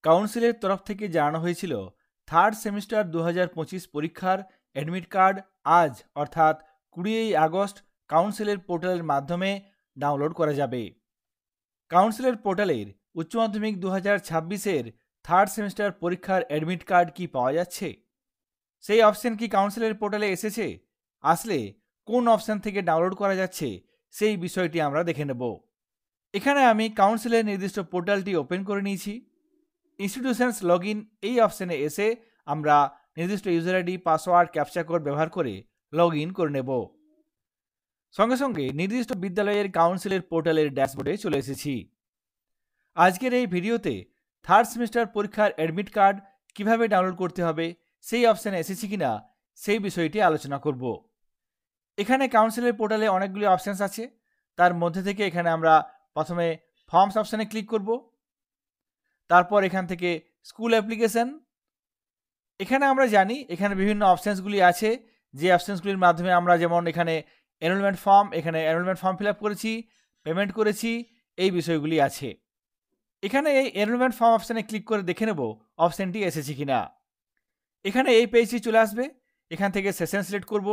কাউন্সিলের তরফ থেকে জানানো হয়েছিল থার্ড সেমিস্টার 2025 পরীক্ষার অ্যাডমিট কার্ড আজ অর্থাৎ 20 আগস্ট কাউন্সিলের পোর্টালের মাধ্যমে ডাউনলোড করা যাবে। কাউন্সিলের পোর্টালের উচ্চ মাধ্যমিক 2026-এর থার্ড সেমিস্টার পরীক্ষার অ্যাডমিট কার্ড কি পাওয়া যাচ্ছে? সেই অপশন কি কাউন্সিলের পোর্টালে এসেছে? আসলে কোন অপশন থেকে ডাউনলোড করা যাচ্ছে সেই বিষয়টি আমরা দেখে নেব। এখানে আমি কাউন্সিলের নির্দিষ্ট পোর্টালটি ওপেন করে নিয়েছি। ইনস্টিটিউশনস লগইন এই অপশনে এসে আমরা নির্দিষ্ট user ID, password, captcha code ব্যবহার করে লগ ইন করে নেব। সঙ্গে সঙ্গে নির্দিষ্ট বিদ্যালয়ের কাউন্সিলের পোর্টালের ড্যাশবোর্ডে চলে এসেছি। আজকের এই ভিডিওতে থার্ড সেমিস্টার পরীক্ষার অ্যাডমিট কার্ড কিভাবে ডাউনলোড করতে হবে সেই অপশানে এসেছি কিনা সেই বিষয়টি আলোচনা করব। এখানে কাউন্সিলের পোর্টালে অনেকগুলি অপশানস আছে। তার মধ্যে থেকে এখানে আমরা প্রথমে ফর্মস অপশানে ক্লিক করব। তারপর এখান থেকে স্কুল অ্যাপ্লিকেশন। এখানে আমরা জানি এখানে বিভিন্ন অপশানসগুলি আছে, যে অপশানসগুলির মাধ্যমে আমরা যেমন এখানে এনরোলমেন্ট ফর্ম, এখানে এনরোলমেন্ট ফর্ম ফিল আপ করেছি, পেমেন্ট করেছি, এই বিষয়গুলি আছে। এখানে এই এনরোলমেন্ট ফর্ম অপশানে ক্লিক করে দেখে নেব অপশানটি এসেছে কিনা। এখানে এই পেজটি চলে আসবে। এখান থেকে সেশন সিলেক্ট করব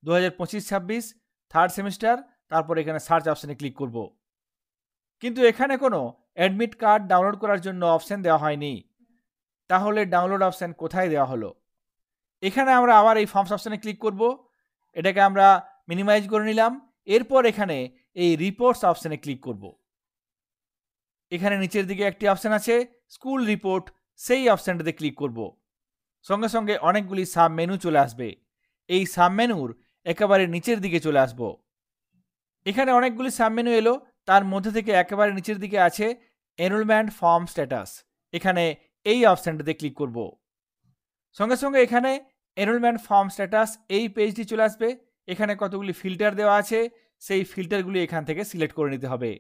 2025-26 থার্ড সেমিস্টার, তারপর এখানে সার্চ অপশানে ক্লিক করব। কিন্তু এখানে কোনো অ্যাডমিট কার্ড ডাউনলোড করার জন্য অপশান দেওয়া হয়নি। তাহলে ডাউনলোড অপশান কোথায় দেওয়া হলো? এখানে আমরা আবার এই ফর্মস অপশানে ক্লিক করব। এটাকে আমরা মিনিমাইজ করে নিলাম। এরপর এখানে এই রিপোর্টস অপশানে ক্লিক করব। এখানে নিচের দিকে একটি অপশান আছে স্কুল রিপোর্ট, সেই অপশানটাতে ক্লিক করব। সঙ্গে সঙ্গে অনেকগুলি সাব মেনু চলে আসবে। এই সাব মেনুর একেবারে নিচের দিকে চলে আসব। এখানে অনেকগুলি সাব মেনু এলো, তার মধ্যে থেকে একেবারে নিচের দিকে আছে এনরোলমেন্ট ফর্ম স্ট্যাটাস। এখানে এই অপশানটাতে ক্লিক করব। সঙ্গে সঙ্গে এখানে এনরোলমেন্ট ফর্ম স্ট্যাটাস এই পেজটি চলে আসবে। এখানে কতগুলি ফিল্টার দেওয়া আছে, সেই ফিল্টারগুলি এখান থেকে সিলেক্ট করে নিতে হবে।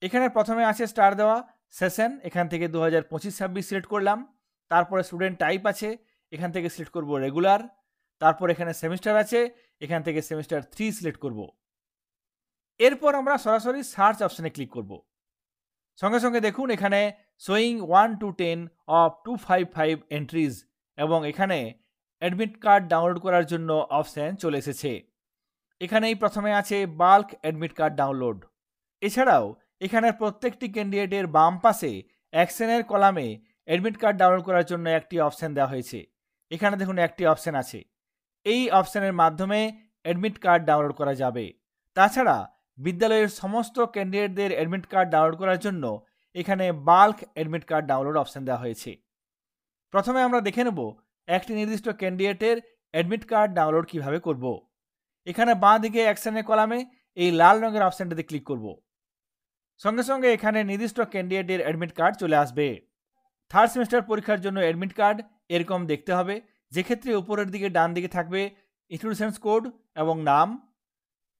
এখানে প্রথমে আছে স্টার দেওয়া সেশন, এখান থেকে 2025-26 সিলেক্ট করলাম। তারপরে স্টুডেন্ট টাইপ আছে, এখান থেকে সিলেক্ট করব রেগুলার। তারপর এখানে সেমিস্টার আছে, এখান থেকে সেমিস্টার 3 সিলেক্ট করব। এরপর আমরা সরাসরি সার্চ অপশানে ক্লিক করব। সঙ্গে সঙ্গে দেখুন এখানে শোয়িং 1 to 10 অফ 255 এন্ট্রিজ এবং এখানে অ্যাডমিট কার্ড ডাউনলোড করার জন্য অপশান চলে এসেছে। এখানেই প্রথমে আছে বাল্ক অ্যাডমিট কার্ড ডাউনলোড। এছাড়াও এখানে প্রত্যেকটি ক্যান্ডিডেটের বাম পাশে অ্যাকশনের কলামে অ্যাডমিট কার্ড ডাউনলোড করার জন্য একটি অপশান দেওয়া হয়েছে। এখানে দেখুন একটি অপশান আছে। এই অপশানের মাধ্যমে অ্যাডমিট কার্ড ডাউনলোড করা যাবে। তাছাড়া বিদ্যালয়ের সমস্ত ক্যান্ডিডেটদের অ্যাডমিট কার্ড ডাউনলোড করার জন্য এখানে bulk admit card download option দেওয়া হয়েছে। প্রথমে আমরা দেখে নেব একটি নির্দিষ্ট ক্যান্ডিডেটের অ্যাডমিট কার্ড ডাউনলোড কিভাবে করব। এখানে বাঁ দিকে অ্যাকশনের কলামে এই লাল রঙের অপশানটাতে ক্লিক করব। সঙ্গে সঙ্গে এখানে নির্দিষ্ট ক্যান্ডিডেটের অ্যাডমিট কার্ড চলে আসবে। থার্ড সেমিস্টার পরীক্ষার জন্য অ্যাডমিট কার্ড এরকম দেখতে হবে, যেক্ষেত্রে উপরের দিকে ডান দিকে থাকবে ইনস্টিটিউশনস কোড এবং নাম,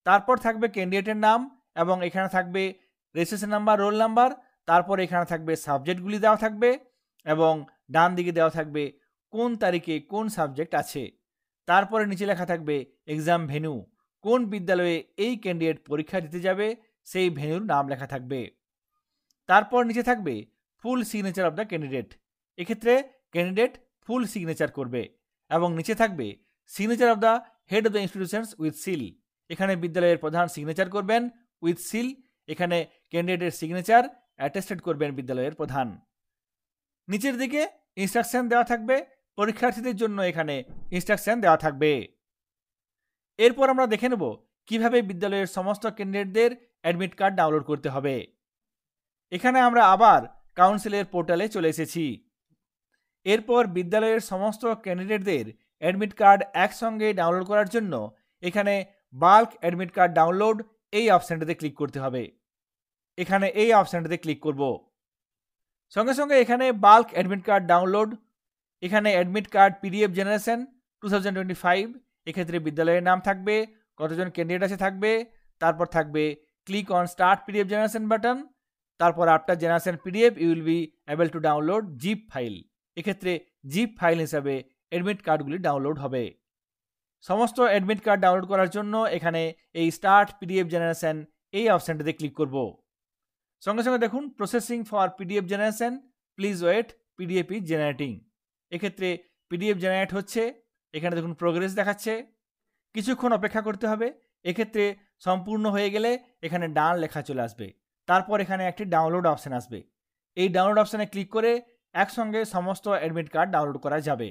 তারপর থাকবে ক্যান্ডিডেটের নাম এবং এখানে থাকবে রেজিস্ট্রেশন নাম্বার, রোল নাম্বার, তারপর এখানে থাকবে সাবজেক্টগুলি দেওয়া থাকবে এবং ডান দিকে দেওয়া থাকবে কোন তারিখে কোন সাবজেক্ট আছে। তারপরে নিচে লেখা থাকবে এক্সাম ভেন্যু, কোন বিদ্যালয়ে এই ক্যান্ডিডেট পরীক্ষা দিতে যাবে সেই ভেন্যুর নাম লেখা থাকবে। তারপর নিচে থাকবে full signature of the candidate, এক্ষেত্রে ক্যান্ডিডেট ফুল সিগনেচার করবে এবং নিচে থাকবে signature of the head of the institutions with seal, এখানে বিদ্যালয়ের প্রধান সিগনেচার করবেন উইথ সিল, এখানে ক্যান্ডিডেটের সিগনেচার অ্যাটেস্টেড করবেন বিদ্যালয়ের প্রধান। নিচের দিকে ইনস্ট্রাকশন দেওয়া থাকবে, পরীক্ষার্থীদের জন্য এখানে ইনস্ট্রাকশন দেওয়া থাকবে। এরপর আমরা দেখে নেব কিভাবে বিদ্যালয়ের সমস্ত ক্যান্ডিডেটদের অ্যাডমিট কার্ড ডাউনলোড করতে হবে। এখানে আমরা আবার কাউন্সিলের পোর্টালে চলে এসেছি। এরপর বিদ্যালয়ের সমস্ত ক্যান্ডিডেটদের অ্যাডমিট কার্ড একসঙ্গে ডাউনলোড করার জন্য এখানে বাল্ক অ্যাডমিট কার্ড ডাউনলোড এই অপশানটাতে ক্লিক করতে হবে। এখানে এই অপশানটাতে ক্লিক করব। সঙ্গে সঙ্গে এখানে বাল্ক অ্যাডমিট কার্ড ডাউনলোড, এখানে অ্যাডমিট কার্ড পিডিএফ জেনারেশন 2025, এক্ষেত্রে বিদ্যালয়ের নাম থাকবে, কতজন ক্যান্ডিডেট আছে থাকবে, তারপর থাকবে click on start PDF generation button, তারপর after generation PDF you will be able to download zip file, এক্ষেত্রে জিপ ফাইল হিসাবে অ্যাডমিট কার্ডগুলি ডাউনলোড হবে। সমস্ত অ্যাডমিট কার্ড ডাউনলোড করার জন্য এখানে এই স্টার্ট পিডিএফ জেনারেশন এই অপশানটাতে ক্লিক করব। সঙ্গে সঙ্গে দেখুন processing for PDF generation please wait, PDF is generating. এক্ষেত্রে পিডিএফ জেনারেট হচ্ছে, এখানে দেখুন প্রোগ্রেস দেখাচ্ছে, কিছুক্ষণ অপেক্ষা করতে হবে। এক্ষেত্রে সম্পূর্ণ হয়ে গেলে এখানে ডান লেখা চলে আসবে, তারপর এখানে একটি ডাউনলোড অপশান আসবে। এই ডাউনলোড অপশানে ক্লিক করে একসঙ্গে সমস্ত অ্যাডমিট কার্ড ডাউনলোড করা যাবে।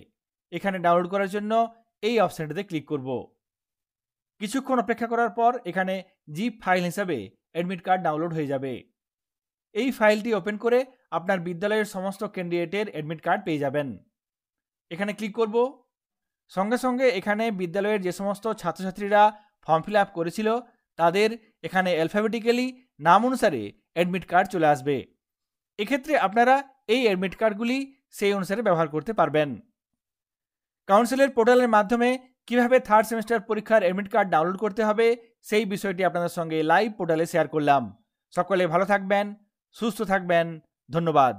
এখানে ডাউনলোড করার জন্য এই অপশানটিতে ক্লিক করব। কিছুক্ষণ অপেক্ষা করার পর এখানে জিপ ফাইল হিসাবে অ্যাডমিট কার্ড ডাউনলোড হয়ে যাবে। এই ফাইলটি ওপেন করে আপনার বিদ্যালয়ের সমস্ত ক্যান্ডিডেটের অ্যাডমিট কার্ড পেয়ে যাবেন। এখানে ক্লিক করব। সঙ্গে সঙ্গে এখানে বিদ্যালয়ের যে সমস্ত ছাত্রছাত্রীরা ফর্ম ফিল আপ করেছিল তাদের এখানে অ্যালফাবেটিক্যালি নাম অনুসারে অ্যাডমিট কার্ড চলে আসবে। এক্ষেত্রে আপনারা এই অ্যাডমিট কার্ডগুলি সেই অনুসারে ব্যবহার করতে পারবেন। কাউন্সিলের পোর্টালের মাধ্যমে কিভাবে থার্ড সেমিস্টার পরীক্ষার অ্যাডমিট কার্ড ডাউনলোড করতে হবে সেই বিষয়টি আপনাদের সঙ্গে লাইভ পোর্টালে শেয়ার করলাম। সকলে ভালো থাকবেন, সুস্থ থাকবেন, ধন্যবাদ।